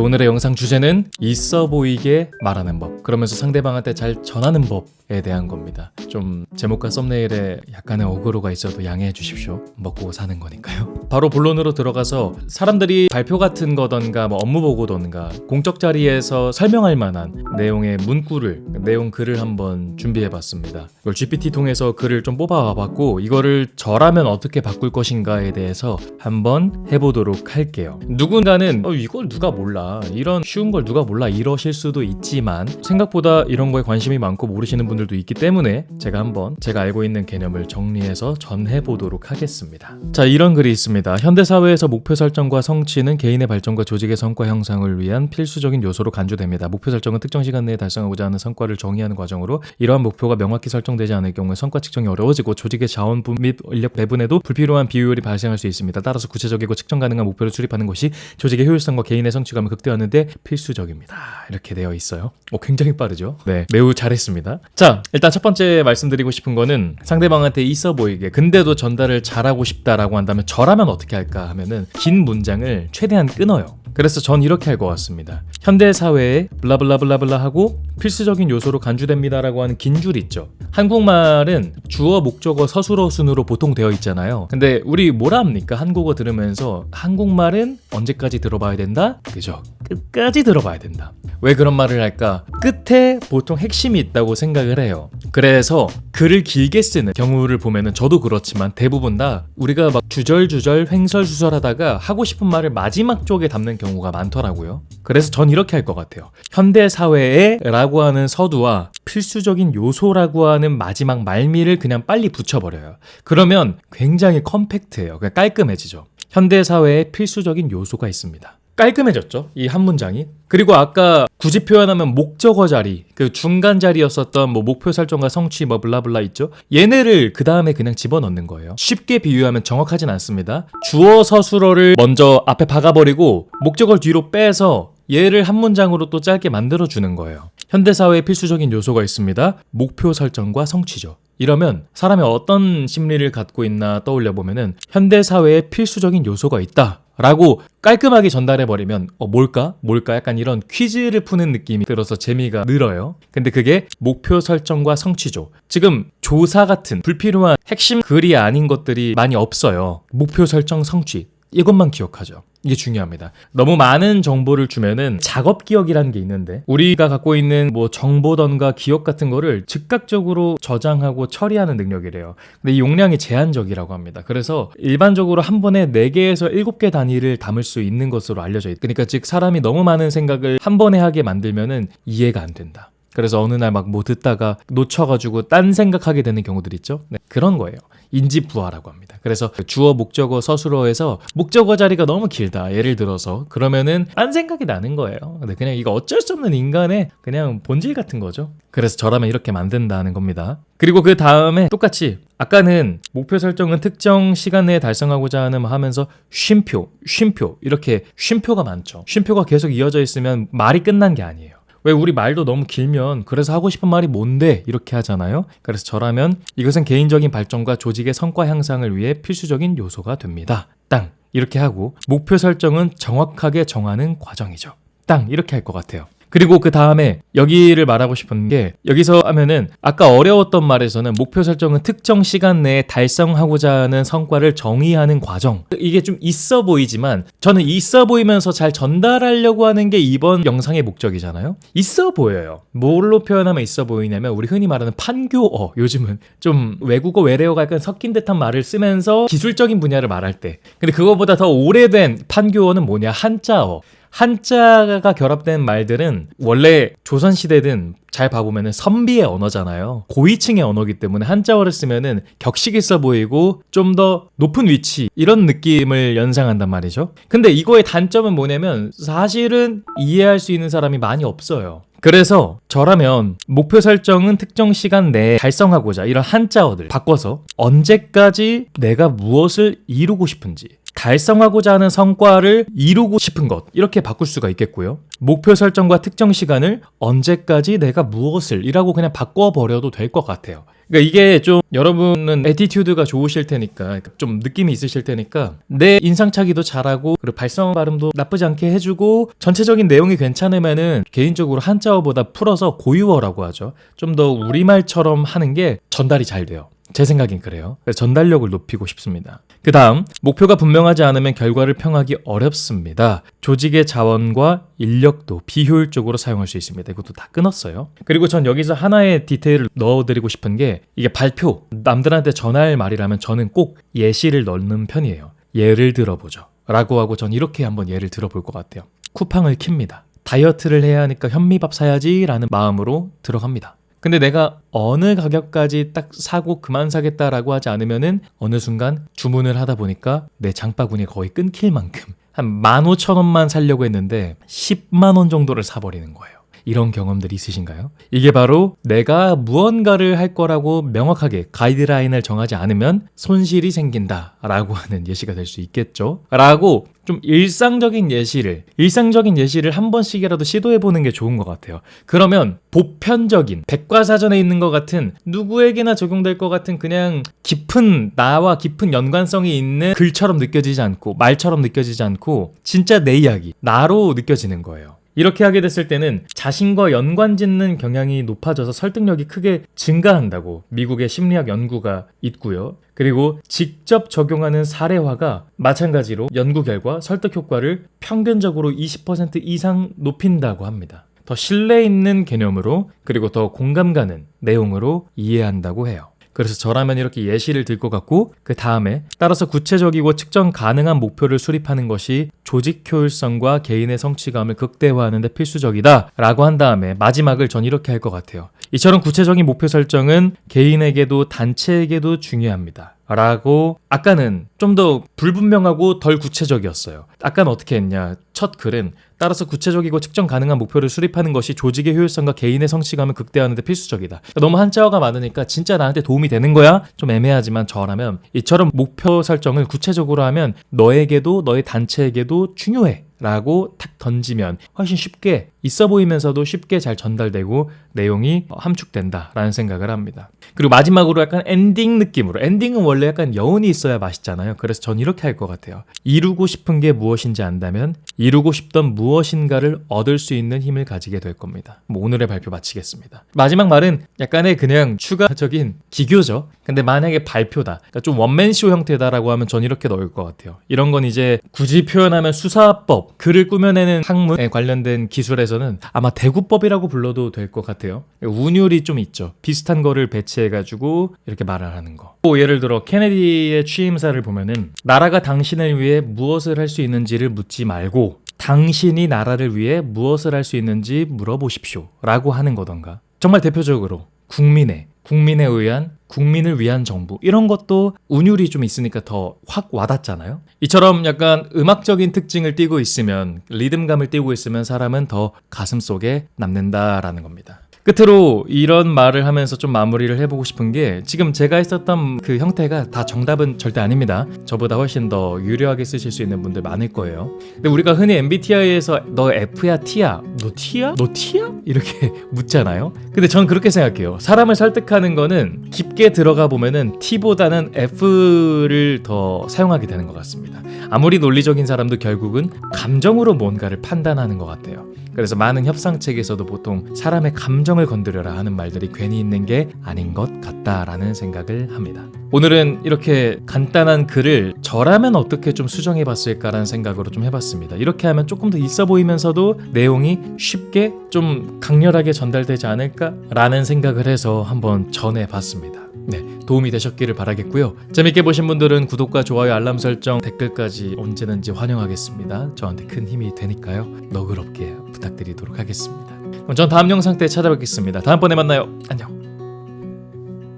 오늘의 영상 주제는 있어 보이게 말하는 법, 그러면서 상대방한테 잘 전하는 법에 대한 겁니다. 좀 제목과 썸네일에 약간의 어그로가 있어도 양해해 주십시오. 먹고 사는 거니까요. 바로 본론으로 들어가서 사람들이 발표 같은 거던가 뭐 업무 보고던가 공적 자리에서 설명할 만한 내용의 문구를, 내용 글을 한번 준비해 봤습니다. 이걸 GPT 통해서 글을 좀 뽑아 봤고, 이거를 저라면 어떻게 바꿀 것인가에 대해서 한번 해보도록 할게요. 누군가는 이걸 누가 몰라, 이런 쉬운 걸 누가 몰라 이러실 수도 있지만, 생각보다 이런 거에 관심이 많고 모르시는 분들도 있기 때문에 제가 한번 제가 알고 있는 개념을 정리해서 전해보도록 하겠습니다. 자, 이런 글이 있습니다. 현대사회에서 목표 설정과 성취는 개인의 발전과 조직의 성과 향상을 위한 필수적인 요소로 간주됩니다. 목표 설정은 특정 시간 내에 달성하고자 하는 성과를 정의하는 과정으로, 이러한 목표가 명확히 설정되지 않을 경우에 성과 측정이 어려워지고 조직의 자원분 및 인력 배분에도 불필요한 비효율이 발생할 수 있습니다. 따라서 구체적이고 측정 가능한 목표를 수립하는 것이 조직의 효율성과 개인의 성취감을 극대화하는 데 필수적입니다. 이렇게 되어 있어요. 굉장히 빠르죠? 네, 매우 잘했습니다. 자, 일단 첫 번째 말씀드리고 싶은 거는, 상대방한테 있어 보이게 근데도 전달을 잘하고 싶다라고 한다면 저라면 어떻게 할까 하면은 긴 문장을 최대한 끊어요. 그래서 전 이렇게 할 것 같습니다. 현대사회에 블라블라블라블라 하고 필수적인 요소로 간주됩니다라고 하는 긴 줄 있죠. 한국말은 주어, 목적어, 서술어 순으로 보통 되어 있잖아요. 근데 우리 뭐라 합니까? 한국어 들으면서 한국말은 언제까지 들어봐야 된다? 그죠? 끝까지 들어봐야 된다. 왜 그런 말을 할까? 끝에 보통 핵심이 있다고 생각을 해요. 그래서 글을 길게 쓰는 경우를 보면은, 저도 그렇지만 대부분 다 우리가 막 주절주절 횡설수설하다가 하고 싶은 말을 마지막 쪽에 담는 경우가 많더라고요. 그래서 전 이렇게 할 것 같아요. 현대사회에 라고 하는 서두와 필수적인 요소라고 하는 마지막 말미를 그냥 빨리 붙여버려요. 그러면 굉장히 컴팩트해요. 그냥 깔끔해지죠. 현대사회에 필수적인 요소가 있습니다. 깔끔해졌죠? 이 한 문장이. 그리고 아까 굳이 표현하면 목적어 자리, 그 중간 자리였었던 뭐 목표 설정과 성취 뭐 블라블라 있죠? 얘네를 그 다음에 그냥 집어넣는 거예요. 쉽게 비유하면 정확하진 않습니다. 주어 서술어를 먼저 앞에 박아버리고 목적어를 뒤로 빼서 얘를 한 문장으로 또 짧게 만들어주는 거예요. 현대사회에 필수적인 요소가 있습니다. 목표 설정과 성취죠. 이러면 사람이 어떤 심리를 갖고 있나 떠올려보면은, 현대사회에 필수적인 요소가 있다 라고 깔끔하게 전달해버리면 뭘까? 약간 이런 퀴즈를 푸는 느낌이 들어서 재미가 늘어요. 근데 그게 목표 설정과 성취죠. 지금 조사 같은 불필요한 핵심 글이 아닌 것들이 많이 없어요. 목표 설정, 성취, 이것만 기억하죠. 이게 중요합니다. 너무 많은 정보를 주면은 작업 기억이라는 게 있는데, 우리가 갖고 있는 뭐 정보던가 기억 같은 거를 즉각적으로 저장하고 처리하는 능력이래요. 근데 이 용량이 제한적이라고 합니다. 그래서 일반적으로 한 번에 4개에서 7개 단위를 담을 수 있는 것으로 알려져 있다. 그러니까 즉 사람이 너무 많은 생각을 한 번에 하게 만들면은 이해가 안 된다. 그래서 어느 날 막 뭐 듣다가 놓쳐가지고 딴 생각하게 되는 경우들 있죠. 네, 그런 거예요. 인지부화라고 합니다. 그래서 주어, 목적어, 서술어에서 목적어 자리가 너무 길다, 예를 들어서, 그러면은 딴 생각이 나는 거예요. 근데 그냥 이거 어쩔 수 없는 인간의 그냥 본질 같은 거죠. 그래서 저라면 이렇게 만든다는 겁니다. 그리고 그 다음에 똑같이 아까는 목표 설정은 특정 시간 내에 달성하고자 하는 하면서 쉼표 이렇게 쉼표가 많죠. 쉼표가 계속 이어져 있으면 말이 끝난 게 아니에요. 왜 우리 말도 너무 길면 그래서 하고 싶은 말이 뭔데 이렇게 하잖아요. 그래서 저라면 이것은 개인적인 발전과 조직의 성과 향상을 위해 필수적인 요소가 됩니다. 땅 이렇게 하고, 목표 설정은 정확하게 정하는 과정이죠. 땅 이렇게 할 것 같아요. 그리고 그 다음에 여기를 말하고 싶은 게, 여기서 하면은 아까 어려웠던 말에서는 목표 설정은 특정 시간 내에 달성하고자 하는 성과를 정의하는 과정, 이게 좀 있어 보이지만 저는 있어 보이면서 잘 전달하려고 하는 게 이번 영상의 목적이잖아요. 있어 보여요. 뭘로 표현하면 있어 보이냐면, 우리 흔히 말하는 판교어, 요즘은 좀 외국어 외래어가 약간 섞인 듯한 말을 쓰면서 기술적인 분야를 말할 때, 근데 그거보다 더 오래된 판교어는 뭐냐? 한자어. 한자가 결합된 말들은 원래 조선시대든 잘 봐보면 선비의 언어잖아요. 고위층의 언어이기 때문에 한자어를 쓰면은 격식 있어 보이고 좀 더 높은 위치, 이런 느낌을 연상한단 말이죠. 근데 이거의 단점은 뭐냐면, 사실은 이해할 수 있는 사람이 많이 없어요. 그래서 저라면 목표 설정은 특정 시간 내에 달성하고자, 이런 한자어들 바꿔서 언제까지 내가 무엇을 이루고 싶은지, 달성하고자 하는 성과를 이루고 싶은 것, 이렇게 바꿀 수가 있겠고요. 목표 설정과 특정 시간을 언제까지 내가 무엇을 이라고 그냥 바꿔버려도 될 것 같아요. 그러니까 이게 좀 여러분은 애티튜드가 좋으실 테니까 좀 느낌이 있으실 테니까 내 인상착의도 잘하고 그리고 발성 발음도 나쁘지 않게 해주고 전체적인 내용이 괜찮으면은 개인적으로 한자어보다 풀어서 고유어라고 하죠. 좀 더 우리말처럼 하는 게 전달이 잘 돼요. 제 생각엔 그래요. 그래서 전달력을 높이고 싶습니다. 그 다음, 목표가 분명하지 않으면 결과를 평하기 어렵습니다. 조직의 자원과 인력도 비효율적으로 사용할 수 있습니다. 이것도 다 끊었어요. 그리고 전 여기서 하나의 디테일을 넣어드리고 싶은 게 이게 발표, 남들한테 전할 말이라면 저는 꼭 예시를 넣는 편이에요. 예를 들어보죠. 라고 하고 전 이렇게 한번 예를 들어볼 것 같아요. 쿠팡을 킵니다. 다이어트를 해야 하니까 현미밥 사야지 라는 마음으로 들어갑니다. 근데 내가 어느 가격까지 딱 사고 그만 사겠다라고 하지 않으면은 어느 순간 주문을 하다 보니까 내 장바구니 거의 끊길 만큼 한 15,000원만 사려고 했는데 10만 원 정도를 사버리는 거예요. 이런 경험들이 있으신가요? 이게 바로 내가 무언가를 할 거라고 명확하게 가이드라인을 정하지 않으면 손실이 생긴다라고 하는 예시가 될 수 있겠죠. 라고 좀 일상적인 예시를 한 번씩이라도 시도해보는 게 좋은 것 같아요. 그러면 보편적인 백과사전에 있는 것 같은 누구에게나 적용될 것 같은 그냥 나와 깊은 연관성이 있는 글처럼 느껴지지 않고 말처럼 느껴지지 않고 진짜 내 이야기, 나로 느껴지는 거예요. 이렇게 하게 됐을 때는 자신과 연관짓는 경향이 높아져서 설득력이 크게 증가한다고 미국의 심리학 연구가 있고요. 그리고 직접 적용하는 사례화가 마찬가지로 연구 결과 설득 효과를 평균적으로 20% 이상 높인다고 합니다. 더 신뢰 있는 개념으로 그리고 더 공감 가는 내용으로 이해한다고 해요. 그래서 저라면 이렇게 예시를 들 것 같고 그 다음에 따라서 구체적이고 측정 가능한 목표를 수립하는 것이 조직 효율성과 개인의 성취감을 극대화하는 데 필수적이다 라고 한 다음에 마지막을 전 이렇게 할 것 같아요. 이처럼 구체적인 목표 설정은 개인에게도 단체에게도 중요합니다. 라고 아까는 좀 더 불분명하고 덜 구체적이었어요. 아까는 어떻게 했냐. 첫 글은 따라서 구체적이고 측정 가능한 목표를 수립하는 것이 조직의 효율성과 개인의 성취감을 극대화하는 데 필수적이다. 너무 한자어가 많으니까 진짜 나한테 도움이 되는 거야? 좀 애매하지만 저라면 이처럼 목표 설정을 구체적으로 하면 너에게도 너의 단체에게도 중요해 라고 탁 던지면 훨씬 쉽게 있어 보이면서도 쉽게 잘 전달되고 내용이 함축된다 라는 생각을 합니다. 그리고 마지막으로 약간 엔딩 느낌으로, 엔딩은 원래 약간 여운이 있어야 맛있잖아요. 그래서 전 이렇게 할 것 같아요. 이루고 싶은 게 무엇인지 안다면 이루고 싶던 무엇인가를 얻을 수 있는 힘을 가지게 될 겁니다. 오늘의 발표 마치겠습니다. 마지막 말은 약간의 그냥 추가적인 기교죠. 근데 만약에 발표다, 그러니까 좀 원맨쇼 형태다라고 하면 전 이렇게 넣을 것 같아요. 이런 건 이제 굳이 표현하면 수사법, 글을 꾸며내는 학문에 관련된 기술에서는 아마 대구법이라고 불러도 될 것 같아요. 운율이 좀 있죠. 비슷한 거를 배치해가지고 이렇게 말을 하는 거. 또 예를 들어 케네디의 취임사를 보면은 나라가 당신을 위해 무엇을 할 수 있는지를 묻지 말고 당신이 나라를 위해 무엇을 할 수 있는지 물어보십시오 라고 하는 거던가. 정말 대표적으로 국민을 위한 정부, 이런 것도 운율이 좀 있으니까 더 확 와닿잖아요. 이처럼 약간 음악적인 특징을 띠고 있으면, 리듬감을 띠고 있으면 사람은 더 가슴속에 남는다라는 겁니다. 끝으로 이런 말을 하면서 좀 마무리를 해보고 싶은 게, 지금 제가 했었던 그 형태가 다 정답은 절대 아닙니다. 저보다 훨씬 더 유려하게 쓰실 수 있는 분들 많을 거예요. 근데 우리가 흔히 MBTI에서 너 F야 T야? 너 T야? 너 T야? 이렇게 묻잖아요. 근데 전 그렇게 생각해요. 사람을 설득하는 거는 깊게 들어가 보면은 T보다는 F를 더 사용하게 되는 것 같습니다. 아무리 논리적인 사람도 결국은 감정으로 뭔가를 판단하는 것 같아요. 그래서 많은 협상책에서도 보통 사람의 감정을 건드려라 하는 말들이 괜히 있는 게 아닌 것 같다라는 생각을 합니다. 오늘은 이렇게 간단한 글을 저라면 어떻게 좀 수정해봤을까라는 생각으로 좀 해봤습니다. 이렇게 하면 조금 더 있어 보이면서도 내용이 쉽게 좀 강렬하게 전달되지 않을까라는 생각을 해서 한번 전해봤습니다. 네, 도움이 되셨기를 바라겠고요. 재밌게 보신 분들은 구독과 좋아요, 알람 설정, 댓글까지 언제든지 환영하겠습니다. 저한테 큰 힘이 되니까요. 너그럽게 부탁드리도록 하겠습니다. 그럼 전 다음 영상 때 찾아뵙겠습니다. 다음번에 만나요. 안녕.